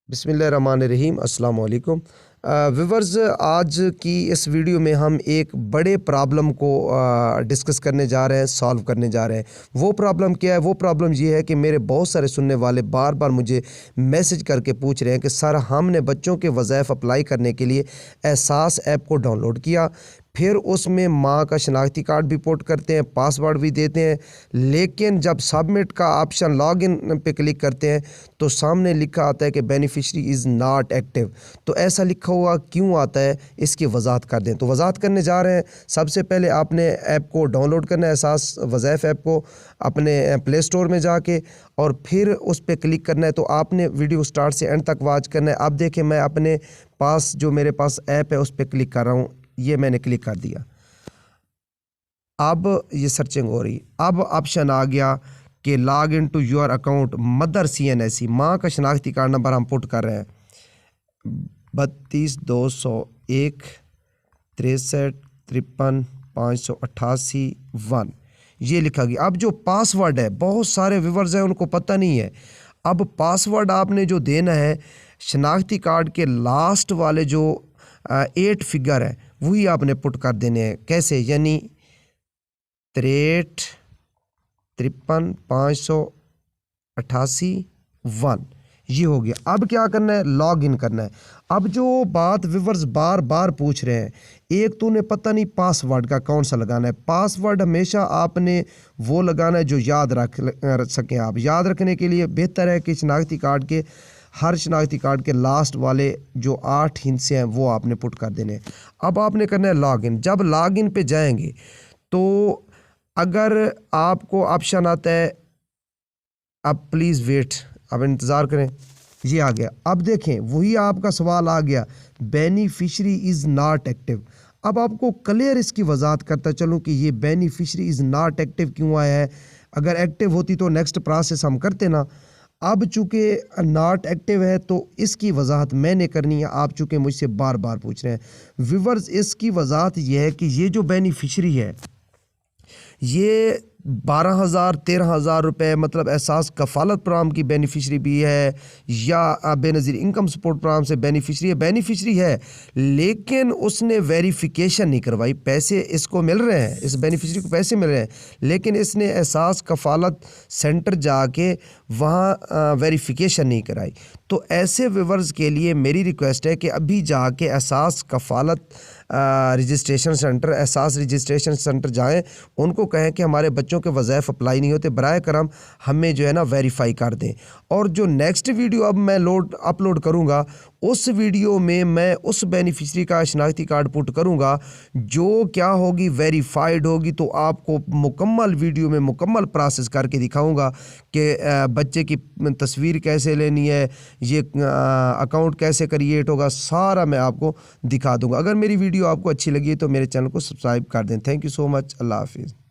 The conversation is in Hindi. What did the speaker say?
बिस्मिल्लाहिर्रहमानिर्रहीम अस्सलाम वालेकुम। व्यूवर्स, आज की इस वीडियो में हम एक बड़े प्रॉब्लम को डिस्कस करने जा रहे हैं, सॉल्व करने जा रहे हैं। वो प्रॉब्लम क्या है? वो प्रॉब्लम ये है कि मेरे बहुत सारे सुनने वाले बार बार मुझे मैसेज करके पूछ रहे हैं कि सर, हमने बच्चों के वज़ाइफ अप्लाई करने के लिए एहसास ऐप को डाउनलोड किया, फिर उसमें माँ का शनाख्ती कार्ड भी पुट करते हैं, पासवर्ड भी देते हैं, लेकिन जब सबमिट का ऑप्शन लॉगिन पे क्लिक करते हैं तो सामने लिखा आता है कि बेनिफिशरी इज़ नॉट एक्टिव। तो ऐसा लिखा हुआ क्यों आता है, इसकी वजाहत कर दें। तो वजाहत करने जा रहे हैं। सबसे पहले आपने ऐप को डाउनलोड करना है, एहसास वज़ाइफ ऐप को अपने प्ले स्टोर में जाके, और फिर उस पर क्लिक करना है। तो आपने वीडियो स्टार्ट से एंड तक वॉच करना है। अब देखें, मैं अपने पास जो मेरे पास ऐप है उस पर क्लिक कर रहा हूँ। ये मैंने क्लिक कर दिया। अब ये सर्चिंग हो रही। अब ऑप्शन आ गया कि log in to your account mother CNSE, माँ का शनाख्ती कार्ड नंबर हम पुट कर रहे हैं 32 201 63 53 588 1, ये लिखा गया। अब जो पासवर्ड है, बहुत सारे व्यूवर्स हैं उनको पता नहीं है। अब पासवर्ड आपने जो देना है, शनाख्ती कार्ड के लास्ट वाले जो 8 फिगर है वही आपने पुट कर देने हैं। कैसे? यानी 63 53 588 1, ये हो गया। अब क्या करना है? लॉग इन करना है। अब जो बात व्यूवर्स बार बार पूछ रहे हैं, एक तो उन्हें पता नहीं पासवर्ड का कौन सा लगाना है। पासवर्ड हमेशा आपने वो लगाना है जो याद रख सकें। आप याद रखने के लिए बेहतर है कि शनाख्ती कार्ड के हर शनाख्ती कार्ड के लास्ट वाले जो 8 हिस्से हैं वो आपने पुट कर देने हैं। अब आपने करना है लॉगिन। जब लॉगिन पे जाएंगे तो अगर आपको ऑप्शन आता है अब प्लीज़ वेट, अब इंतज़ार करें, ये आ गया। अब देखें, वही आपका सवाल आ गया, बेनिफिशरी इज़ नॉट एक्टिव। अब आपको क्लियर इसकी वजाहत करता चलूँ कि ये बेनिफिशरी इज़ नॉट एक्टिव क्यों आया है। अगर एक्टिव होती तो नेक्स्ट प्रोसेस हम करते ना। अब चूँकि नॉट एक्टिव है तो इसकी वजाहत मैंने करनी है। आप चूँकि मुझसे बार बार पूछ रहे हैं व्यूवर्स, इसकी वजाहत यह है कि ये जो बेनिफिशरी है ये 12,000 13,000 रुपये, मतलब एहसास कफ़ालत प्रोग्राम की बेनिफिशरी भी है या बेनज़ीर इनकम सपोर्ट प्रोग्राम से बेनिफिशरी है, लेकिन उसने वेरिफिकेशन नहीं करवाई। पैसे इसको मिल रहे हैं, इस बेनिफिशरी को पैसे मिल रहे हैं, लेकिन इसने एहसास कफ़ालत सेंटर जाके वहाँ वेरिफिकेशन नहीं कराई। तो ऐसे व्यूवर्स के लिए मेरी रिक्वेस्ट है कि अभी जाके एहसास कफ़ालत रजिस्ट्रेशन सेंटर, एहसास रजिस्ट्रेशन सेंटर जाएं, उनको कहें कि हमारे बच्चों के वज़ाइफ अप्लाई नहीं होते, बराए करम हमें जो है ना वेरीफाई कर दें। और जो नेक्स्ट वीडियो अब मैं अपलोड करूँगा, उस वीडियो में मैं उस बेनिफिशरी का शनाख्ती कार्ड पुट करूँगा जो क्या होगी, वेरीफाइड होगी। तो आपको मुकम्मल वीडियो में मुकम्मल प्रोसेस करके दिखाऊँगा कि बच्चे की तस्वीर कैसे लेनी है, ये अकाउंट कैसे क्रिएट होगा, सारा मैं आपको दिखा दूँगा। अगर मेरी वीडियो आपको अच्छी लगी है तो मेरे चैनल को सब्सक्राइब कर दें। Thank you so much. अल्लाह हाफिज़।